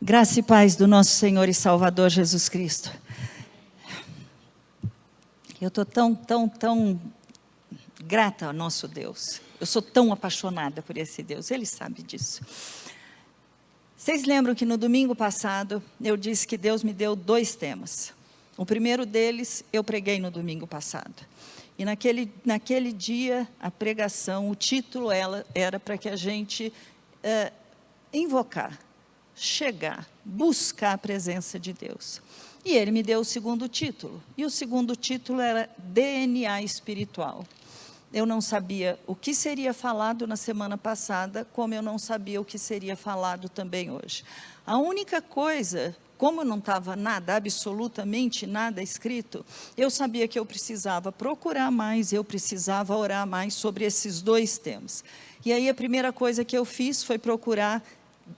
Graça e paz do nosso Senhor e Salvador Jesus Cristo. Eu estou tão grata ao nosso Deus. Eu sou tão apaixonada por esse Deus, Ele sabe disso. Vocês lembram que no domingo passado, eu disse que Deus me deu 2 temas. O primeiro deles, eu preguei no domingo passado. E naquele dia, a pregação, o título era para que a gente invocar, chegar, buscar a presença de Deus. E Ele me deu o segundo título. E o segundo título era DNA espiritual. Eu não sabia o que seria falado na semana passada, como eu não sabia o que seria falado também hoje. A única coisa, como não estava nada, absolutamente nada escrito, eu sabia que eu precisava procurar mais, eu precisava orar mais sobre esses 2 temas. E aí a primeira coisa que eu fiz foi procurar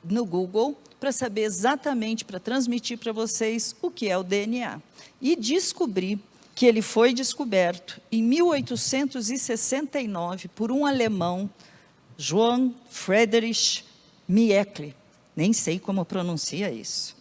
no Google, para saber exatamente, para transmitir para vocês o que é o DNA. E descobri que ele foi descoberto em 1869 por um alemão, Johann Friedrich Miechel. Nem sei como pronuncia isso.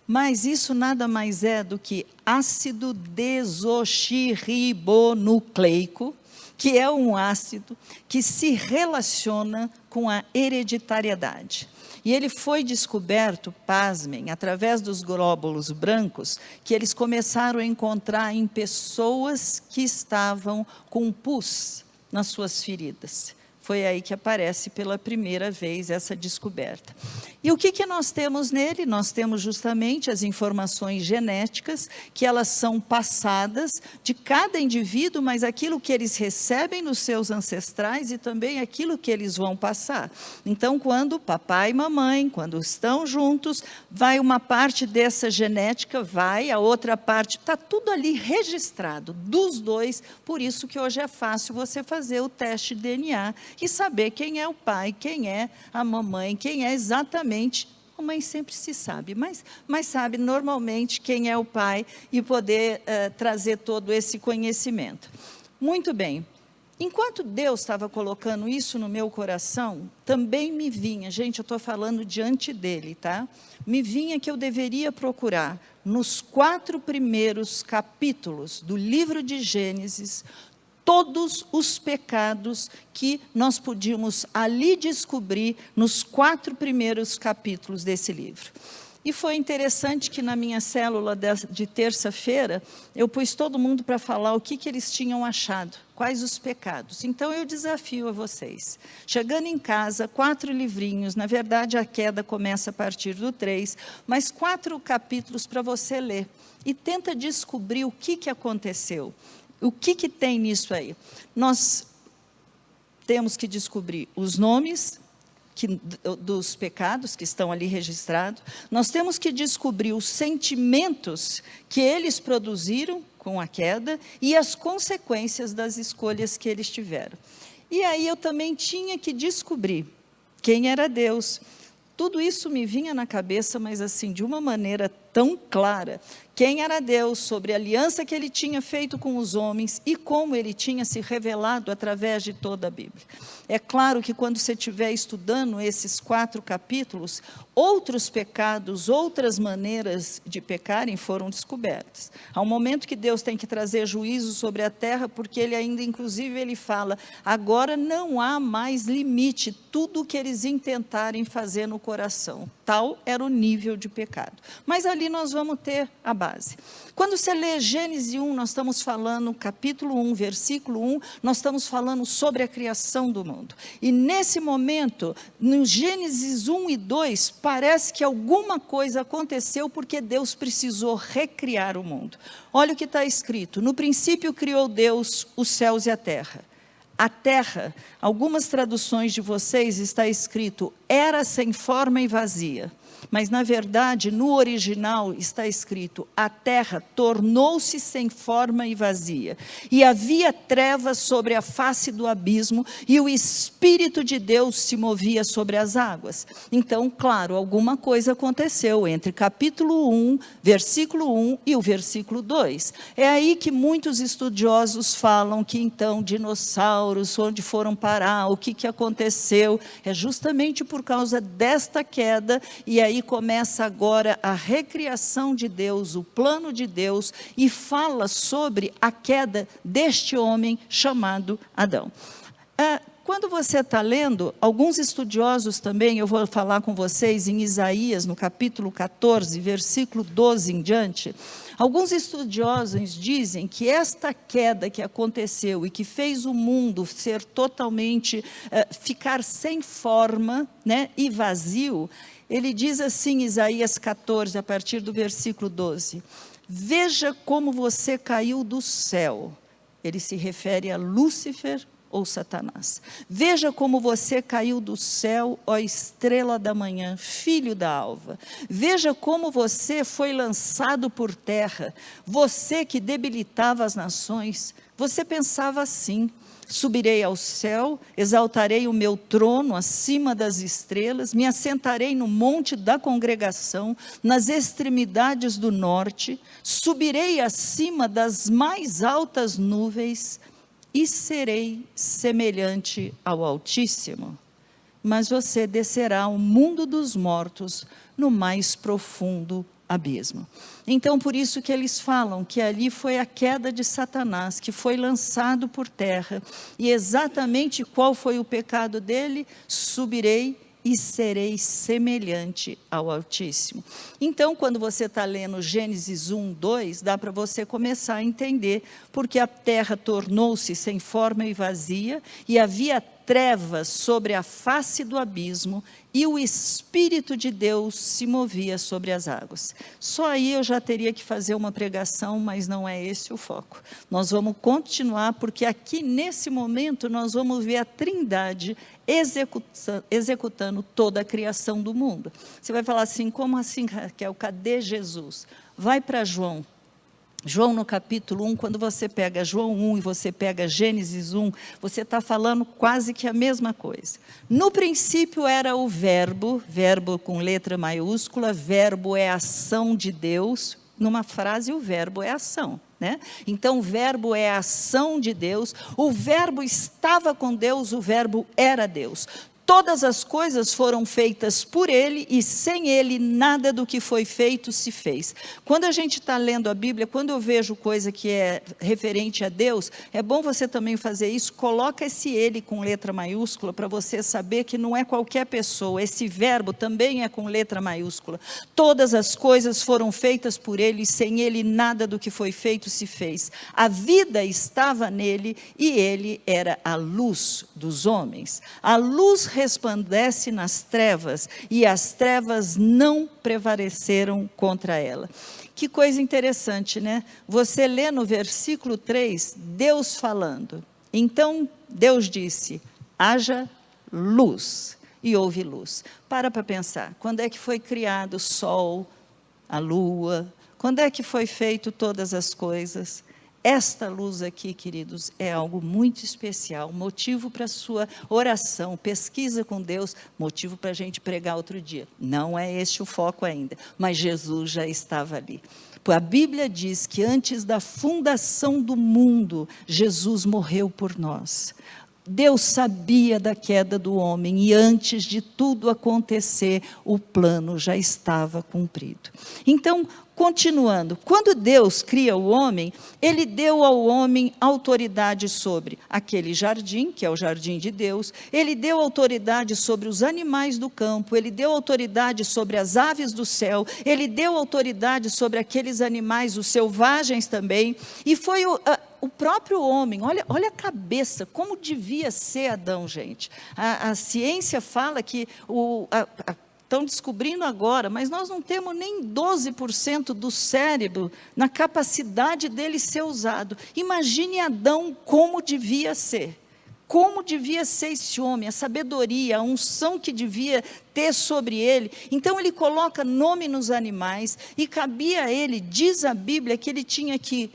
Mas isso nada mais é do que ácido desoxirribonucleico, que é um ácido que se relaciona com a hereditariedade. E ele foi descoberto, pasmem, através dos glóbulos brancos, que eles começaram a encontrar em pessoas que estavam com pus nas suas feridas. Foi aí que aparece pela primeira vez essa descoberta. E o que nós temos nele? Nós temos justamente as informações genéticas, que elas são passadas de cada indivíduo, mas aquilo que eles recebem nos seus ancestrais e também aquilo que eles vão passar. Então, quando papai e mamãe, quando estão juntos, vai uma parte dessa genética, vai, a outra parte, está tudo ali registrado, dos 2, por isso que hoje é fácil você fazer o teste de DNA, e saber quem é o pai, quem é a mamãe, quem é exatamente, a mãe sempre se sabe, mas sabe normalmente quem é o pai e poder trazer todo esse conhecimento. Muito bem, enquanto Deus estava colocando isso no meu coração, também me vinha, gente, eu estou falando diante dele, tá? Me vinha que eu deveria procurar, nos 4 primeiros capítulos do livro de Gênesis, todos os pecados que nós podíamos ali descobrir nos 4 primeiros capítulos desse livro. E foi interessante que na minha célula de terça-feira, eu pus todo mundo para falar o que eles tinham achado, quais os pecados. Então eu desafio a vocês, chegando em casa, 4 livrinhos, na verdade a queda começa a partir do 3, mas 4 capítulos para você ler. E tenta descobrir o que aconteceu. O que tem nisso aí? Nós temos que descobrir os nomes dos pecados que estão ali registrados, nós temos que descobrir os sentimentos que eles produziram com a queda e as consequências das escolhas que eles tiveram. E aí eu também tinha que descobrir quem era Deus. Tudo isso me vinha na cabeça, mas assim, de uma maneira tão clara, quem era Deus, sobre a aliança que Ele tinha feito com os homens e como Ele tinha se revelado através de toda a Bíblia. É claro que quando você estiver estudando esses 4 capítulos, outros pecados, outras maneiras de pecarem foram descobertas. Há um momento que Deus tem que trazer juízo sobre a terra, porque Ele ainda, inclusive, Ele fala, agora não há mais limite, tudo o que eles intentarem fazer no coração. Tal era o nível de pecado. Mas ali nós vamos ter a base. Quando você lê Gênesis 1, nós estamos falando, capítulo 1, versículo 1, nós estamos falando sobre a criação do mundo. E nesse momento, no Gênesis 1 e 2, parece que alguma coisa aconteceu porque Deus precisou recriar o mundo. Olha o que está escrito, no princípio criou Deus os céus e a terra. A terra, algumas traduções de vocês está escrito, era sem forma e vazia. Mas, na verdade, no original está escrito, a terra tornou-se sem forma e vazia. E havia trevas sobre a face do abismo, e o Espírito de Deus se movia sobre as águas. Então, claro, alguma coisa aconteceu entre capítulo 1, versículo 1 e o versículo 2. É aí que muitos estudiosos falam que, então, dinossauros, onde foram parar, o que aconteceu, é justamente por causa desta queda, e aí aí começa agora a recriação de Deus, o plano de Deus, e fala sobre a queda deste homem chamado Adão. Quando você está lendo, alguns estudiosos também, eu vou falar com vocês em Isaías, no capítulo 14, versículo 12 em diante, alguns estudiosos dizem que esta queda que aconteceu e que fez o mundo ser totalmente, ficar sem forma, né, e vazio, ele diz assim, Isaías 14, a partir do versículo 12, veja como você caiu do céu. Ele se refere a Lúcifer, ou Satanás. Veja como você caiu do céu, ó estrela da manhã, filho da alva. Veja como você foi lançado por terra, você que debilitava as nações. Você pensava assim, subirei ao céu, exaltarei o meu trono acima das estrelas, me assentarei no monte da congregação, nas extremidades do norte, subirei acima das mais altas nuvens, e serei semelhante ao Altíssimo. Mas você descerá ao mundo dos mortos, no mais profundo abismo. Então, por isso que eles falam que ali foi a queda de Satanás, que foi lançado por terra. E exatamente qual foi o pecado dele? Subirei e serei semelhante ao Altíssimo. Então, quando você está lendo Gênesis 1, 2, dá para você começar a entender, porque a terra tornou-se sem forma e vazia, e havia trevas sobre a face do abismo, e o Espírito de Deus se movia sobre as águas. Só aí eu já teria que fazer uma pregação, mas não é esse o foco. Nós vamos continuar, porque aqui nesse momento nós vamos ver a Trindade executando toda a criação do mundo. Você vai falar assim, como assim, Raquel, cadê Jesus? Vai para João. João no capítulo 1, quando você pega João 1 e você pega Gênesis 1, você está falando quase que a mesma coisa. No princípio era o verbo, verbo com letra maiúscula, verbo é ação de Deus. Numa frase o verbo é ação, né? Então o verbo é a ação de Deus, o verbo estava com Deus, o verbo era Deus. Todas as coisas foram feitas por Ele, e sem Ele nada do que foi feito se fez. Quando a gente está lendo a Bíblia, quando eu vejo coisa que é referente a Deus, é bom você também fazer isso, coloca esse Ele com letra maiúscula, para você saber que não é qualquer pessoa, esse verbo também é com letra maiúscula. Todas as coisas foram feitas por Ele, e sem Ele nada do que foi feito se fez. A vida estava nele, e Ele era a luz dos homens. A luz resplandece nas trevas, e as trevas não prevaleceram contra ela. Que coisa interessante, né? Você lê no versículo 3, Deus falando. Então, Deus disse, haja luz, e houve luz. Para pensar, quando é que foi criado o sol, a lua? Quando é que foi feito todas as coisas? Esta luz aqui, queridos, é algo muito especial, motivo para a sua oração, pesquisa com Deus, motivo para a gente pregar outro dia. Não é este o foco ainda, mas Jesus já estava ali. A Bíblia diz que antes da fundação do mundo, Jesus morreu por nós. Deus sabia da queda do homem, e antes de tudo acontecer, o plano já estava cumprido. Então, continuando, quando Deus cria o homem, Ele deu ao homem autoridade sobre aquele jardim, que é o jardim de Deus, Ele deu autoridade sobre os animais do campo, Ele deu autoridade sobre as aves do céu, Ele deu autoridade sobre aqueles animais, os selvagens também, e foi o próprio homem, olha a cabeça, como devia ser Adão, gente. A ciência fala que estão descobrindo agora, mas nós não temos nem 12% do cérebro na capacidade dele ser usado. Imagine Adão como devia ser. Como devia ser esse homem, a sabedoria, a unção que devia ter sobre ele. Então ele coloca nome nos animais, e cabia a ele, diz a Bíblia, que ele tinha que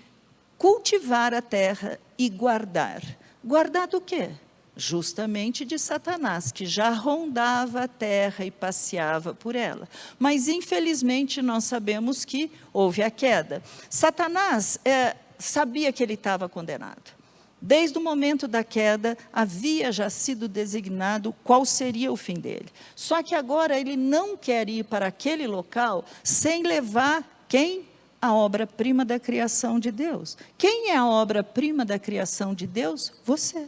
cultivar a terra e guardar. Guardar do quê? Justamente de Satanás, que já rondava a terra e passeava por ela. Mas, infelizmente, nós sabemos que houve a queda. Satanás sabia que ele estava condenado. Desde o momento da queda, havia já sido designado qual seria o fim dele. Só que agora ele não quer ir para aquele local sem levar quem? A obra-prima da criação de Deus. Quem é a obra-prima da criação de Deus? Você.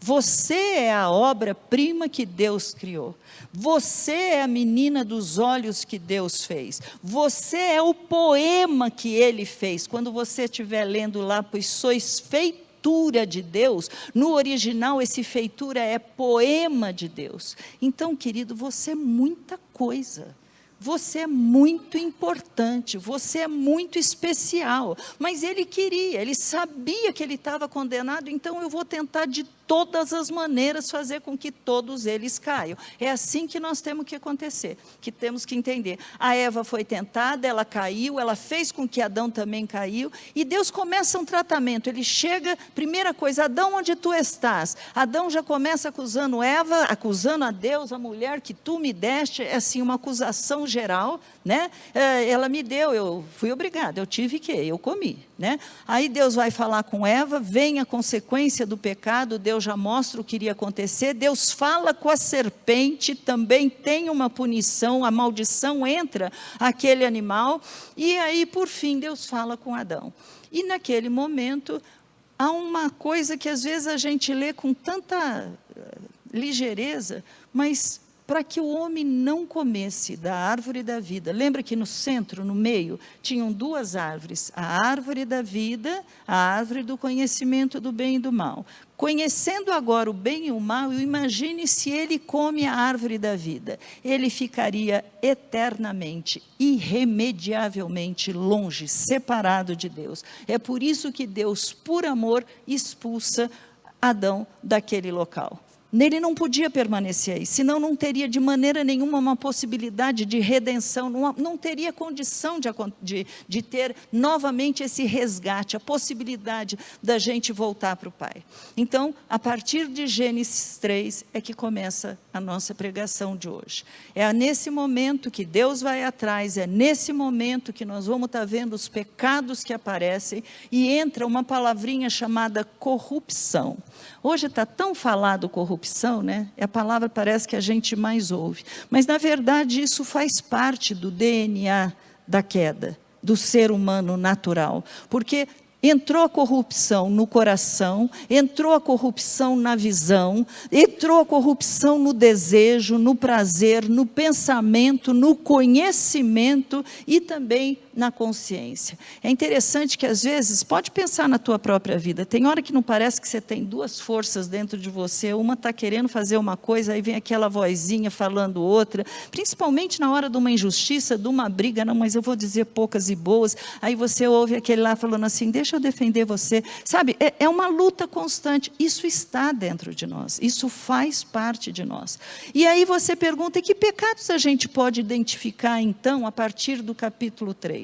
Você é a obra-prima que Deus criou. Você é a menina dos olhos que Deus fez. Você é o poema que Ele fez. Quando você estiver lendo lá, pois sois feitura de Deus, no original esse feitura é poema de Deus. Então, querido, você é muita coisa. Você é muito importante, você é muito especial. Mas ele queria, ele sabia que ele estava condenado, então eu vou tentar de todas as maneiras fazer com que todos eles caiam. É assim que nós temos que acontecer, que temos que entender. A Eva foi tentada, ela caiu, ela fez com que Adão também caiu, e Deus começa um tratamento. Ele chega, primeira coisa, Adão, onde tu estás? Adão já começa acusando Eva, acusando a Deus, a mulher que tu me deste, é assim uma acusação geral, né? Ela me deu, eu fui obrigada, eu tive que, eu comi, né? Aí Deus vai falar com Eva, vem a consequência do pecado, Deus já mostra o que iria acontecer, Deus fala com a serpente, também tem uma punição, a maldição entra aquele animal, e aí por fim Deus fala com Adão. E naquele momento, há uma coisa que às vezes a gente lê com tanta ligeireza, mas para que o homem não comesse da árvore da vida. Lembra que no centro, no meio, tinham duas árvores, a árvore da vida, a árvore do conhecimento do bem e do mal. Conhecendo agora o bem e o mal, imagine se ele come a árvore da vida. Ele ficaria eternamente, irremediavelmente longe, separado de Deus. É por isso que Deus, por amor, expulsa Adão daquele local. Nele não podia permanecer aí, senão não teria de maneira nenhuma uma possibilidade de redenção, não teria condição de ter novamente esse resgate, a possibilidade da gente voltar para o Pai. Então, a partir de Gênesis 3 é que começa a nossa pregação de hoje. É nesse momento que Deus vai atrás, é nesse momento que nós vamos estar vendo os pecados que aparecem e entra uma palavrinha chamada corrupção. Hoje está tão falado corrupção, né? É a palavra parece que a gente mais ouve. Mas, na verdade, isso faz parte do DNA da queda, do ser humano natural. Porque entrou a corrupção no coração, entrou a corrupção na visão, entrou a corrupção no desejo, no prazer, no pensamento, no conhecimento e também na consciência. É interessante que às vezes, pode pensar na tua própria vida, tem hora que não parece que você tem duas forças dentro de você, uma está querendo fazer uma coisa, aí vem aquela vozinha falando outra, principalmente na hora de uma injustiça, de uma briga, não, mas eu vou dizer poucas e boas, aí você ouve aquele lá falando assim, deixa eu defender você, sabe, é uma luta constante, isso está dentro de nós, isso faz parte de nós. E aí você pergunta, e que pecados a gente pode identificar então, a partir do capítulo 3?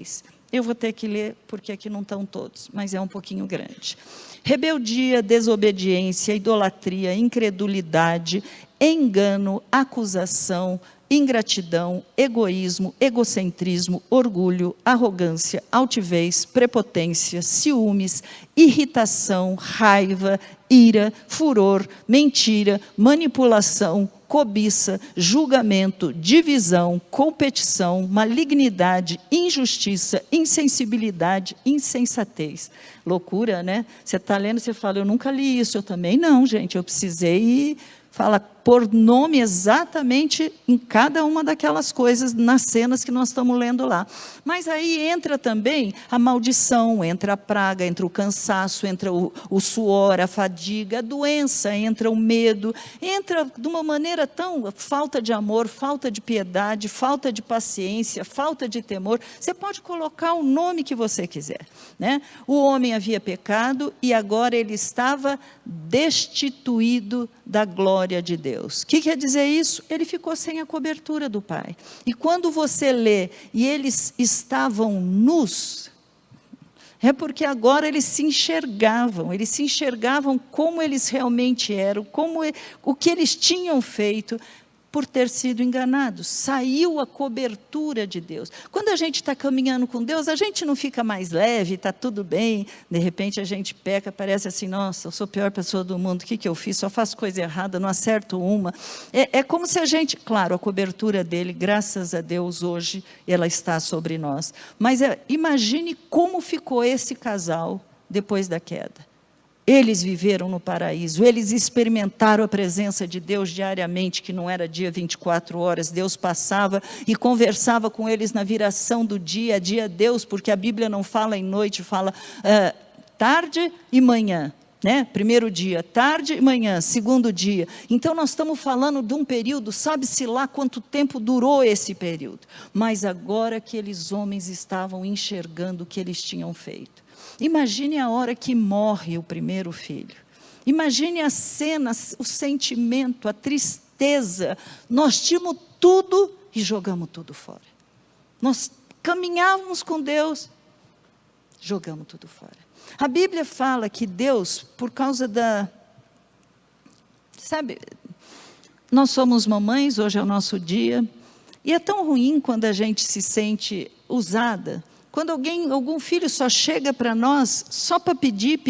Eu vou ter que ler, porque aqui não estão todos, mas é um pouquinho grande. Rebeldia, desobediência, idolatria, incredulidade, engano, acusação, ingratidão, egoísmo, egocentrismo, orgulho, arrogância, altivez, prepotência, ciúmes, irritação, raiva, ira, furor, mentira, manipulação, cobiça, julgamento, divisão, competição, malignidade, injustiça, insensibilidade, insensatez. Loucura, né? Você está lendo, você fala, eu nunca li isso, eu também não, gente, eu precisei fala por nome exatamente em cada uma daquelas coisas, nas cenas que nós estamos lendo lá. Mas aí entra também a maldição, entra a praga, entra o cansaço, entra o suor, a fadiga, a doença, entra o medo, entra de uma maneira tão, falta de amor, falta de piedade, falta de paciência, falta de temor. Você pode colocar o nome que você quiser, né? O homem havia pecado e agora ele estava destituído da glória de Deus. O que quer dizer isso? Ele ficou sem a cobertura do Pai. E quando você lê, e eles estavam nus, é porque agora eles se enxergavam como eles realmente eram, o que eles tinham feito. por ter sido enganado. Saiu a cobertura de Deus. Quando a gente está caminhando com Deus, a gente não fica mais leve, está tudo bem. De repente a gente peca, parece assim, nossa, eu sou a pior pessoa do mundo, o que eu fiz? Só faço coisa errada, não acerto uma. É como se a gente, claro, a cobertura dele, graças a Deus, hoje, ela está sobre nós. Mas imagine como ficou esse casal depois da queda. Eles viveram no paraíso, eles experimentaram a presença de Deus diariamente, que não era dia 24 horas, Deus passava e conversava com eles na viração do dia a dia, Deus, porque a Bíblia não fala em noite, fala tarde e manhã, né? Primeiro dia, tarde e manhã, segundo dia. Então nós estamos falando de um período, sabe-se lá quanto tempo durou esse período, mas agora aqueles homens estavam enxergando o que eles tinham feito. Imagine a hora que morre o primeiro filho. Imagine a cena, o sentimento, a tristeza. Nós tínhamos tudo e jogamos tudo fora. Nós caminhávamos com Deus, jogamos tudo fora. A Bíblia fala que Deus, por causa sabe, nós somos mamães, hoje é o nosso dia, e é tão ruim quando a gente se sente usada. Quando algum filho só chega para nós só para pedir,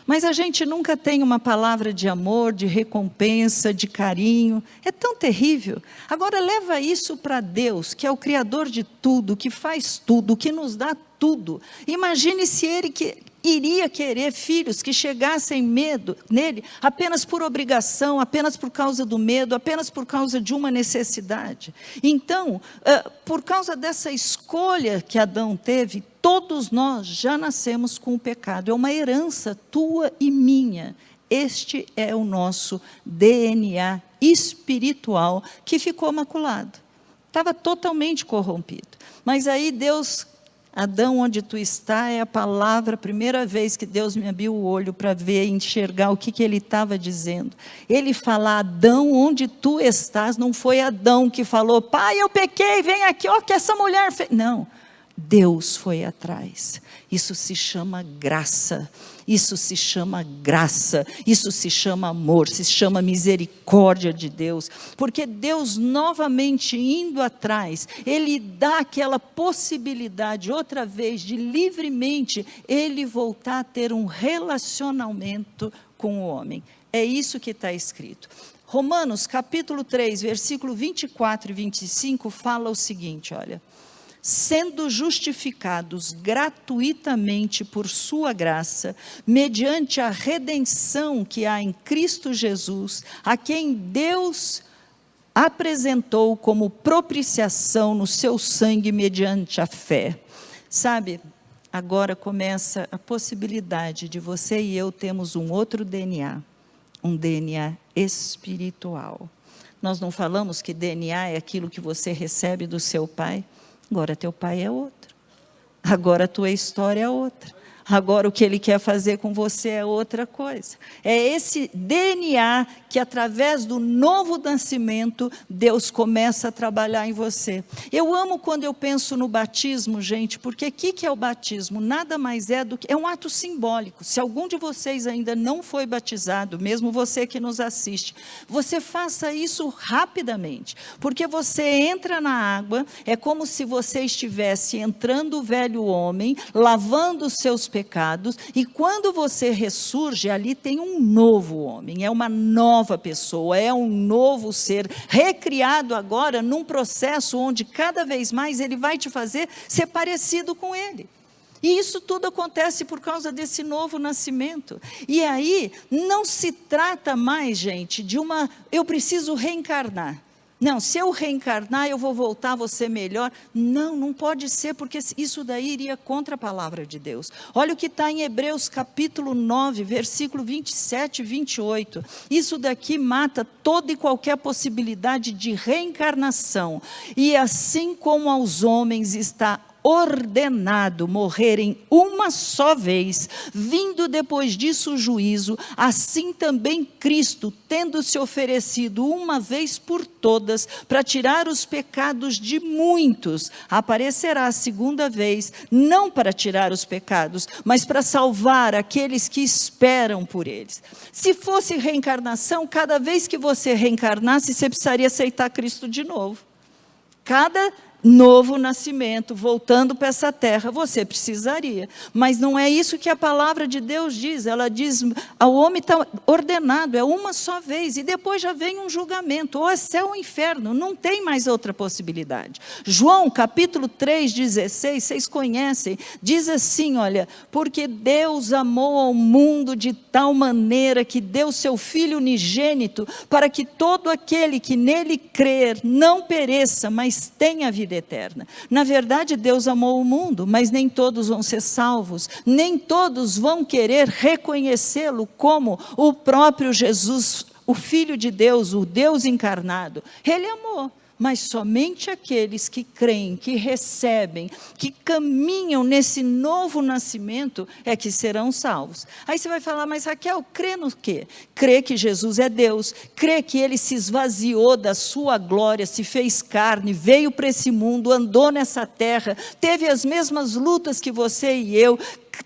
mas a gente nunca tem uma palavra de amor, de recompensa, de carinho, é tão terrível. Agora leva isso para Deus, que é o Criador de tudo, que faz tudo, que nos dá tudo. Imagine se Ele iria querer filhos que chegassem nele apenas por obrigação, apenas por causa do medo, apenas por causa de uma necessidade. Então, por causa dessa escolha que Adão teve, todos nós já nascemos com o pecado. É uma herança tua e minha. Este é o nosso DNA espiritual que ficou maculado. Estava totalmente corrompido. Mas aí Deus... Adão, onde tu está, é a palavra, a primeira vez que Deus me abriu o olho para ver, enxergar o que ele estava dizendo. Ele fala, Adão, onde tu estás, não foi Adão que falou, pai, eu pequei, vem aqui, ó, que essa mulher fez. Não, Deus foi atrás. Isso se chama graça, isso se chama graça, isso se chama amor, se chama misericórdia de Deus, porque Deus novamente indo atrás, Ele dá aquela possibilidade outra vez de livremente Ele voltar a ter um relacionamento com o homem. É isso que está escrito. Romanos capítulo 3, versículo 24 e 25 fala o seguinte, olha: sendo justificados gratuitamente por sua graça, mediante a redenção que há em Cristo Jesus, a quem Deus apresentou como propiciação no seu sangue mediante a fé. Sabe, agora começa a possibilidade de você e eu termos um outro DNA, um DNA espiritual. Nós não falamos que DNA é aquilo que você recebe do seu pai? Agora teu pai é outro, agora a tua história é outra, agora o que ele quer fazer com você é outra coisa. É esse DNA que através do novo nascimento, Deus começa a trabalhar em você. Eu amo quando eu penso no batismo, gente, porque o que é o batismo? Nada mais é do que, é um ato simbólico. Se algum de vocês ainda não foi batizado, mesmo você que nos assiste, você faça isso rapidamente, porque você entra na água, é como se você estivesse entrando o velho homem, lavando os seus pecados, e quando você ressurge, ali tem um novo homem, é uma nova pessoa, é um novo ser, recriado agora num processo onde cada vez mais ele vai te fazer ser parecido com ele. E isso tudo acontece por causa desse novo nascimento. E aí, não se trata mais, gente, de eu preciso reencarnar. Não, se eu reencarnar, eu vou voltar a ser melhor. Não, não pode ser, porque isso daí iria contra a palavra de Deus. Olha o que está em Hebreus capítulo 9, versículo 27 e 28. Isso daqui mata toda e qualquer possibilidade de reencarnação. E assim como aos homens está ordenado morrerem uma só vez, vindo depois disso o juízo, assim também Cristo, tendo se oferecido uma vez por todas, para tirar os pecados de muitos, aparecerá a segunda vez, não para tirar os pecados, mas para salvar aqueles que esperam por eles. Se fosse reencarnação, cada vez que você reencarnasse, você precisaria aceitar Cristo de novo. Cada novo nascimento, voltando para essa terra, você precisaria. Mas não é isso que a palavra de Deus diz. Ela diz, ao homem está ordenado, é uma só vez, e depois já vem um julgamento, ou é céu ou inferno, não tem mais outra possibilidade. João, capítulo 3, 16, vocês conhecem, diz assim, olha, porque Deus amou ao mundo de tal maneira que deu seu Filho unigênito, para que todo aquele que nele crer não pereça, mas tenha vida eterna. Na verdade, Deus amou o mundo, mas nem todos vão ser salvos, nem todos vão querer reconhecê-lo como o próprio Jesus, o Filho de Deus, o Deus encarnado. Ele amou, mas somente aqueles que creem, que recebem, que caminham nesse novo nascimento é que serão salvos. Aí você vai falar, mas Raquel, crê no quê? Crê que Jesus é Deus, crê que Ele se esvaziou da sua glória, se fez carne, veio para esse mundo, andou nessa terra, teve as mesmas lutas que você e eu,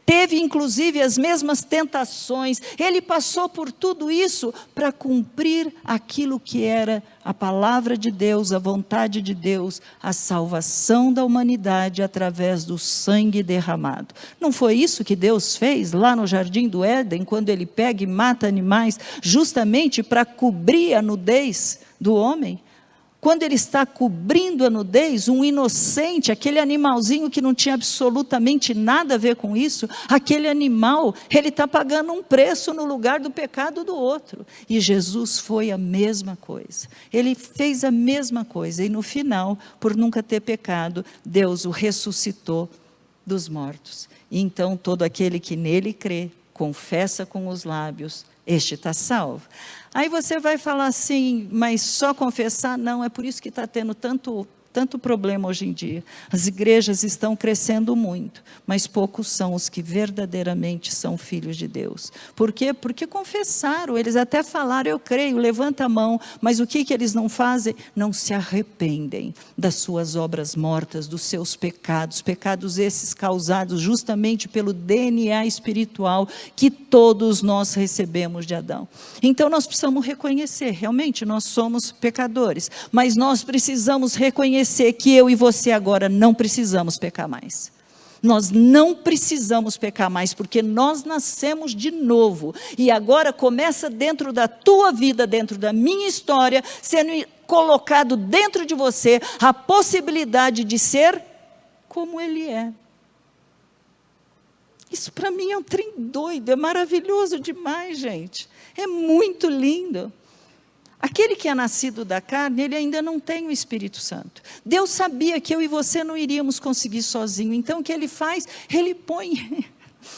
teve inclusive as mesmas tentações, Ele passou por tudo isso para cumprir aquilo que era a palavra de Deus, a vontade de Deus, a salvação da humanidade através do sangue derramado. Não foi isso que Deus fez lá no Jardim do Éden, quando Ele pega e mata animais, justamente para cobrir a nudez do homem? Quando Ele está cobrindo a nudez, um inocente, aquele animalzinho que não tinha absolutamente nada a ver com isso, aquele animal, ele está pagando um preço no lugar do pecado do outro. E Jesus foi a mesma coisa. Ele fez a mesma coisa. E no final, por nunca ter pecado, Deus o ressuscitou dos mortos. E então todo aquele que nele crê, confessa com os lábios, este está salvo. Aí você vai falar assim, mas só confessar? Não, é por isso que está tendo tanto problema hoje em dia. As igrejas estão crescendo muito, mas poucos são os que verdadeiramente são filhos de Deus. Por quê? Porque confessaram, eles até falaram, eu creio, levanta a mão, mas o que eles não fazem? Não se arrependem das suas obras mortas, dos seus pecados, pecados esses causados justamente pelo DNA espiritual que todos nós recebemos de Adão. Então nós precisamos reconhecer, realmente nós somos pecadores, mas nós precisamos reconhecer que eu e você agora não precisamos pecar mais. Nós não precisamos pecar mais, porque nós nascemos de novo, e agora começa dentro da tua vida, dentro da minha história, sendo colocado dentro de você a possibilidade de ser como Ele é. Isso para mim é um trem doido, é maravilhoso demais, gente, é muito lindo. Aquele que é nascido da carne, ele ainda não tem o Espírito Santo. Deus sabia que eu e você não iríamos conseguir sozinho. Então o que Ele faz? Ele põe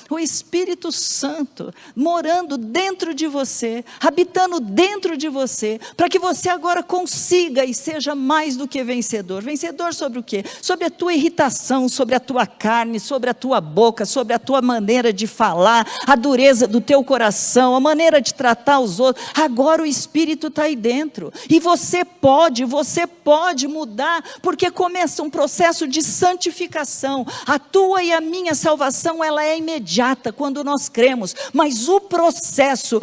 o Espírito Santo morando dentro de você, habitando dentro de você, para que você agora consiga e seja mais do que vencedor. Vencedor sobre o quê? Sobre a tua irritação, sobre a tua carne, sobre a tua boca, sobre a tua maneira de falar, a dureza do teu coração, a maneira de tratar os outros. Agora o Espírito está aí dentro, e você pode mudar, porque começa um processo de santificação. A tua e a minha salvação, ela é imediata quando nós cremos, mas o processo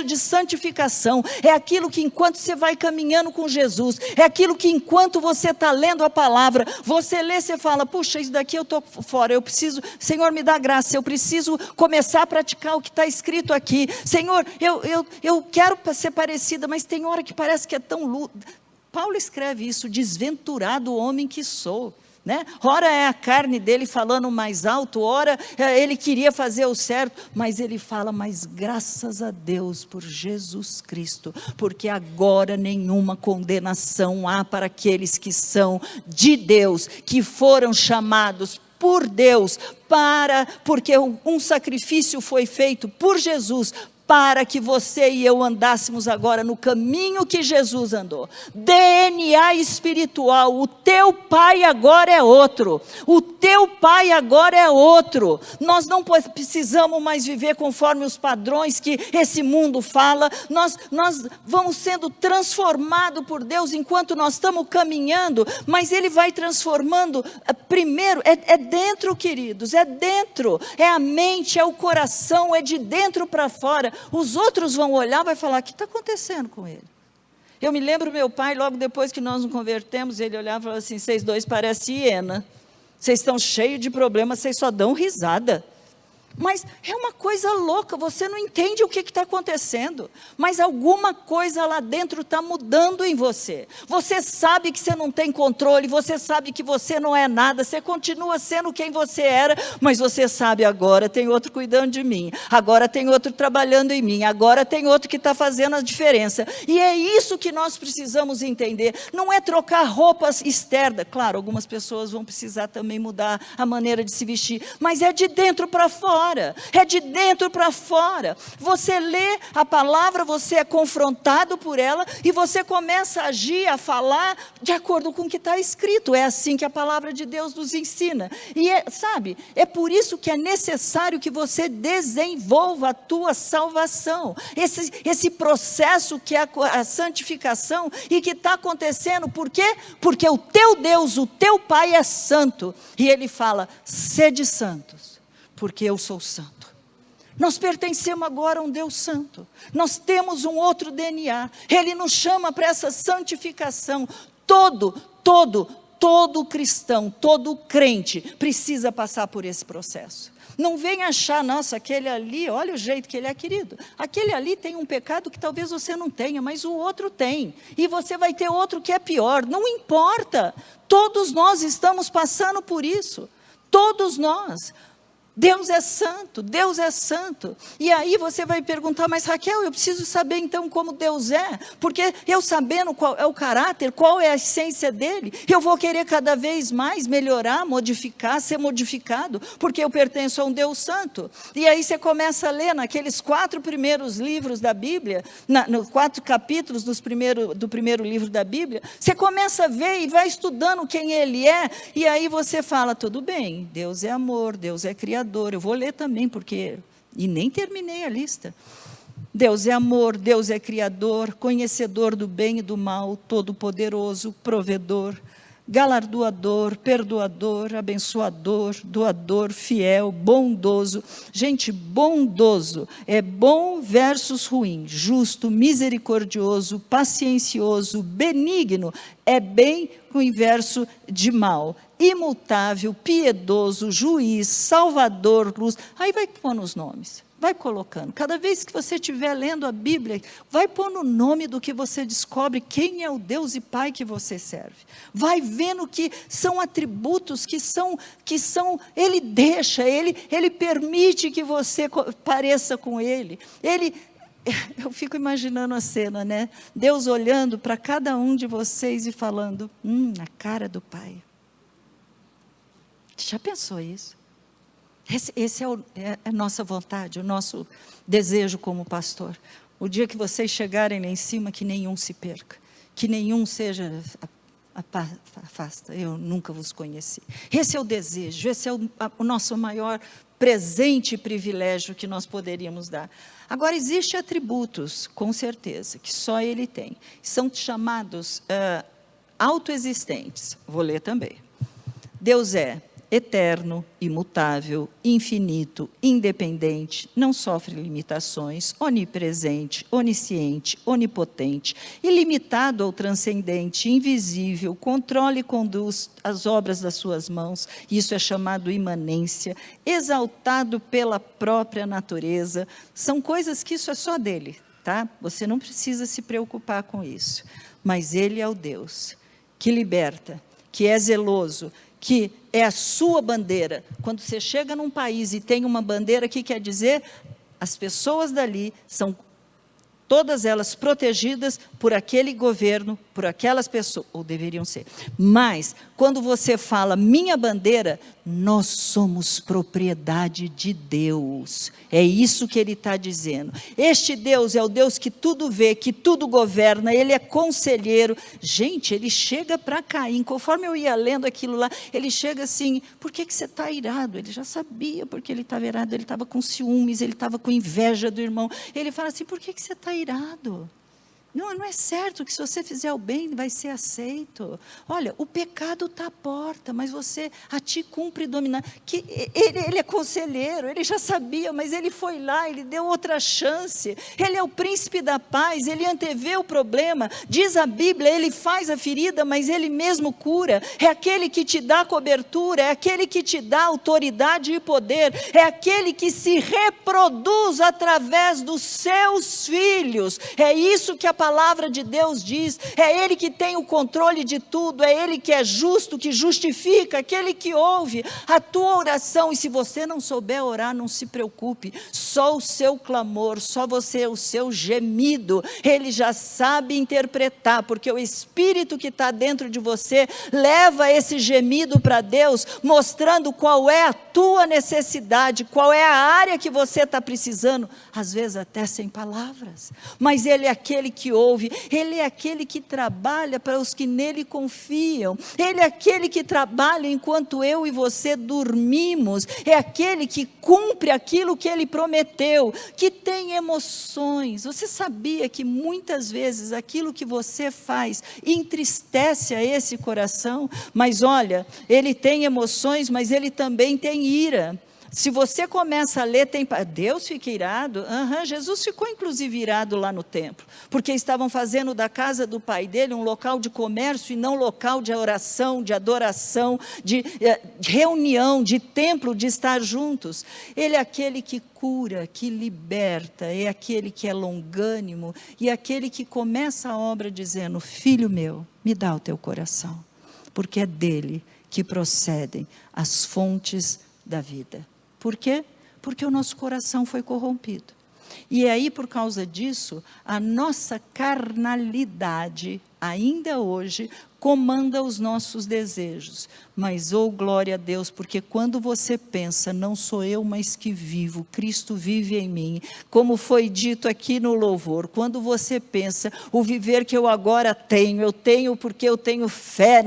de santificação é aquilo que enquanto você vai caminhando com Jesus, é aquilo que enquanto você está lendo a palavra, você lê, você fala, puxa, isso daqui eu estou fora, eu preciso, Senhor me dá graça, eu preciso começar a praticar o que está escrito aqui, Senhor, eu quero ser parecida, mas tem hora que parece que é tão... Paulo escreve isso, desventurado homem que sou. Né? Ora é a carne dele falando mais alto, ora ele queria fazer o certo, mas ele fala, mas graças a Deus por Jesus Cristo, porque agora nenhuma condenação há para aqueles que são de Deus, que foram chamados por Deus, porque um sacrifício foi feito por Jesus, para que você e eu andássemos agora no caminho que Jesus andou. DNA espiritual, o teu pai agora é outro, o teu pai agora é outro. Nós não precisamos mais viver conforme os padrões que esse mundo fala, nós vamos sendo transformados por Deus enquanto nós estamos caminhando, mas Ele vai transformando, primeiro, é dentro, queridos, é dentro, é a mente, é o coração, é de dentro para fora. Os outros vão olhar e vai falar, o que está acontecendo com ele? Eu me lembro meu pai, logo depois que nós nos convertemos, ele olhava e falava assim, vocês dois parecem hiena, vocês estão cheios de problemas, vocês só dão risada. Mas é uma coisa louca, você não entende o que está acontecendo, mas alguma coisa lá dentro está mudando em você. Você sabe que você não tem controle, você sabe que você não é nada, você continua sendo quem você era, mas você sabe, agora tem outro cuidando de mim, agora tem outro trabalhando em mim, agora tem outro que está fazendo a diferença. E é isso que nós precisamos entender, não é trocar roupas externas. Claro, algumas pessoas vão precisar também mudar a maneira de se vestir, mas é de dentro para fora. É de dentro para fora. Você lê a palavra, você é confrontado por ela e você começa a agir, a falar de acordo com o que está escrito. É assim que a palavra de Deus nos ensina. E sabe, é por isso que é necessário que você desenvolva a tua salvação. Esse processo que é a santificação e que está acontecendo. Por quê? Porque o teu Deus, o teu Pai é santo. E Ele fala, sede santos, porque eu sou santo. Nós pertencemos agora a um Deus santo. Nós temos um outro DNA. Ele nos chama para essa santificação. Todo cristão, todo crente precisa passar por esse processo. Não vem achar, nossa, aquele ali, olha o jeito que ele é, querido. Aquele ali tem um pecado que talvez você não tenha, mas o outro tem. E você vai ter outro que é pior. Não importa. Todos nós estamos passando por isso. Todos nós. Deus é santo, Deus é santo. E aí você vai perguntar, mas Raquel, eu preciso saber então como Deus é, porque eu sabendo qual é o caráter, qual é a essência dele, eu vou querer cada vez mais melhorar, modificar, ser modificado, porque eu pertenço a um Deus santo. E aí você começa a ler naqueles 4 primeiros livros da Bíblia, nos 4 capítulos do primeiro livro da Bíblia, você começa a ver e vai estudando quem ele é, e aí você fala, tudo bem, Deus é amor, Deus é criador. Eu vou ler também, porque... E nem terminei a lista. Deus é amor, Deus é criador, conhecedor do bem e do mal, todo-poderoso, provedor, galardoador, perdoador, abençoador, doador, fiel, bondoso. Gente, bondoso é bom versus ruim, justo, misericordioso, paciencioso, benigno, é bem o inverso de mal, imutável, piedoso, juiz, salvador, luz. Aí vai pondo os nomes. Vai colocando. Cada vez que você estiver lendo a Bíblia, vai pondo o nome do que você descobre, quem é o Deus e Pai que você serve. Vai vendo que são atributos que são Ele deixa, Ele permite que você pareça com Ele. Eu fico imaginando a cena, né? Deus olhando para cada um de vocês e falando, a cara do Pai. Já pensou isso? Esse é a nossa vontade, o nosso desejo como pastor. O dia que vocês chegarem lá em cima, que nenhum se perca, que nenhum seja afasta, eu nunca vos conheci. Esse é o desejo, esse é o nosso maior presente e privilégio que nós poderíamos dar. Agora, existem atributos, com certeza, que só Ele tem. São chamados autoexistentes. Vou ler também. Deus é eterno, imutável, infinito, independente, não sofre limitações, onipresente, onisciente, onipotente, ilimitado ou transcendente, invisível, controla e conduz as obras das suas mãos, isso é chamado imanência, exaltado pela própria natureza. São coisas que isso é só dele, tá? Você não precisa se preocupar com isso, mas Ele é o Deus que liberta, que é zeloso, que é a sua bandeira. Quando você chega num país e tem uma bandeira, o que quer dizer? As pessoas dali são todas elas protegidas por aquele governo, por aquelas pessoas, ou deveriam ser, mas quando você fala minha bandeira, nós somos propriedade de Deus, é isso que ele está dizendo. Este Deus é o Deus que tudo vê, que tudo governa, ele é conselheiro. Gente, ele chega para Caim, conforme eu ia lendo aquilo lá, ele chega assim, por que você está irado? Ele já sabia porque ele estava irado, ele estava com ciúmes, ele estava com inveja do irmão, ele fala assim, por que você está irado? Não é certo que se você fizer o bem, vai ser aceito. Olha, o pecado está à porta, mas você, a ti cumpre dominar. Que ele é conselheiro, ele já sabia, mas ele foi lá, ele deu outra chance. Ele é o príncipe da paz, ele antevê o problema. Diz a Bíblia, ele faz a ferida, mas ele mesmo cura. É aquele que te dá cobertura, é aquele que te dá autoridade e poder, é aquele que se reproduz através dos seus filhos. É isso que a palavra de Deus diz, é Ele que tem o controle de tudo, é Ele que é justo, que justifica, aquele que ouve a tua oração, e se você não souber orar, não se preocupe, só o seu clamor, só você, o seu gemido, Ele já sabe interpretar, porque o Espírito que está dentro de você, leva esse gemido para Deus, mostrando qual é a tua necessidade, qual é a área que você está precisando, às vezes até sem palavras, mas Ele é aquele que ouve, Ele é aquele que trabalha para os que nele confiam, Ele é aquele que trabalha enquanto eu e você dormimos, é aquele que cumpre aquilo que Ele prometeu, que tem emoções. Você sabia que muitas vezes aquilo que você faz entristece a esse coração? Mas olha, Ele tem emoções, mas Ele também tem ira. Se você começa a ler, Deus fica irado? Jesus ficou inclusive irado lá no templo, porque estavam fazendo da casa do pai dele um local de comércio e não local de oração, de adoração, de reunião, de templo, de estar juntos. Ele é aquele que cura, que liberta, é aquele que é longânimo, e é aquele que começa a obra dizendo, filho meu, me dá o teu coração, porque é dele que procedem as fontes da vida. Por quê? Porque o nosso coração foi corrompido. E aí, por causa disso, a nossa carnalidade, ainda hoje, comanda os nossos desejos. Mas, glória a Deus, porque quando você pensa, não sou eu, mas que vivo, Cristo vive em mim, como foi dito aqui no louvor, quando você pensa, o viver que eu agora tenho, eu tenho porque eu tenho fé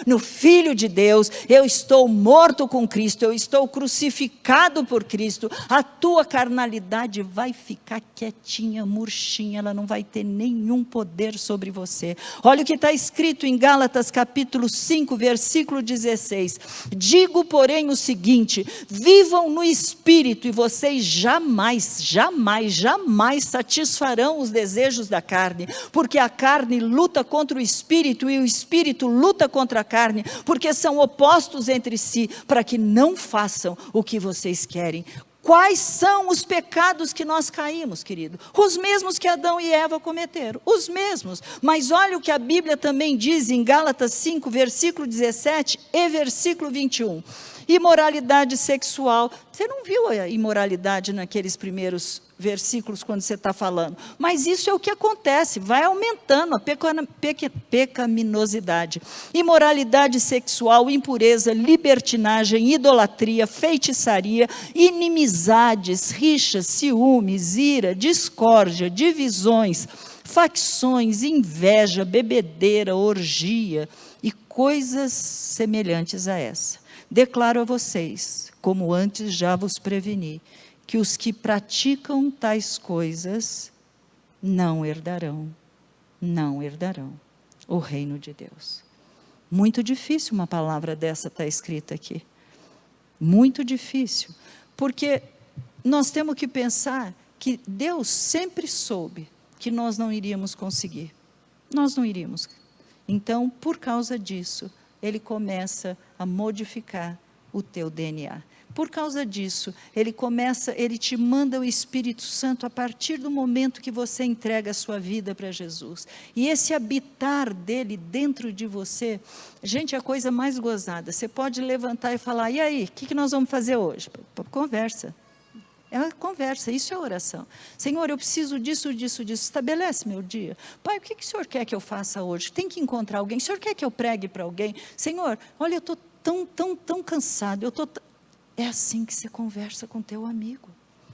no Filho de Deus, eu estou morto com Cristo, eu estou crucificado por Cristo, a tua carnalidade vai ficar quietinha, murchinha, ela não vai ter nenhum poder sobre você. Olha o que está escrito em Gálatas capítulo 5, versículo 16, digo porém o seguinte, vivam no Espírito e vocês jamais satisfarão os desejos da carne, porque a carne luta contra o Espírito e o Espírito luta contra a carne, porque são opostos entre si, para que não façam o que vocês querem. Quais são os pecados que nós caímos, querido? Os mesmos que Adão e Eva cometeram, os mesmos. Mas olha o que a Bíblia também diz em Gálatas 5, versículo 17 e versículo 21. Imoralidade sexual. Você não viu a imoralidade naqueles primeiros versículos quando você está falando. Mas isso é o que acontece, vai aumentando a pecaminosidade. Imoralidade sexual, impureza, libertinagem, idolatria, feitiçaria, inimizades, rixas, ciúmes, ira, discórdia, divisões, facções, inveja, bebedeira, orgia e coisas semelhantes a essa. Declaro a vocês, como antes já vos preveni, que os que praticam tais coisas não herdarão o reino de Deus. Muito difícil uma palavra dessa está escrita aqui. Muito difícil, porque nós temos que pensar que Deus sempre soube que nós não iríamos conseguir. Nós não iríamos. Então, por causa disso, Ele começa a modificar o teu DNA. Por causa disso, Ele te manda o Espírito Santo a partir do momento que você entrega a sua vida para Jesus. E esse habitar dele dentro de você, gente, é a coisa mais gozada. Você pode levantar e falar, e aí, o que nós vamos fazer hoje? Conversa. É a conversa, isso é oração. Senhor, eu preciso disso, disso, disso. Estabelece meu dia. Pai, o que o Senhor quer que eu faça hoje? Tem que encontrar alguém. O Senhor quer que eu pregue para alguém? Senhor, olha, eu estou tão cansado. É assim que você conversa com teu amigo.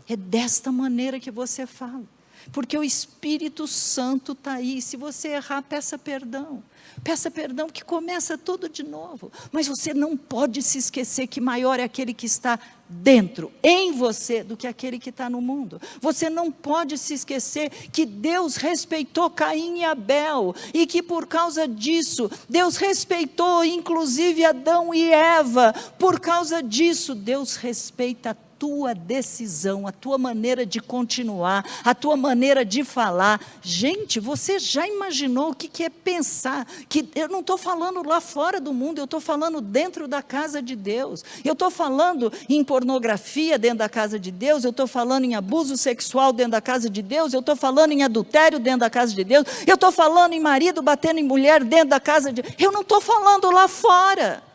É desta maneira que você fala. Porque o Espírito Santo está aí. Se você errar, peça perdão. Peça perdão, que começa tudo de novo. Mas você não pode se esquecer que maior é aquele que está dentro, em você, do que aquele que está no mundo. Você não pode se esquecer que Deus respeitou Caim e Abel, e que por causa disso, Deus respeitou inclusive Adão e Eva. Por causa disso, Deus respeita a tua decisão, a tua maneira de continuar, a tua maneira de falar. Gente, você já imaginou o que é pensar? Que eu não estou falando lá fora do mundo, eu estou falando dentro da casa de Deus. Eu estou falando em pornografia dentro da casa de Deus, eu estou falando em abuso sexual dentro da casa de Deus, eu estou falando em adultério dentro da casa de Deus, eu estou falando em marido batendo em mulher dentro da casa de Deus. Eu não estou falando lá fora.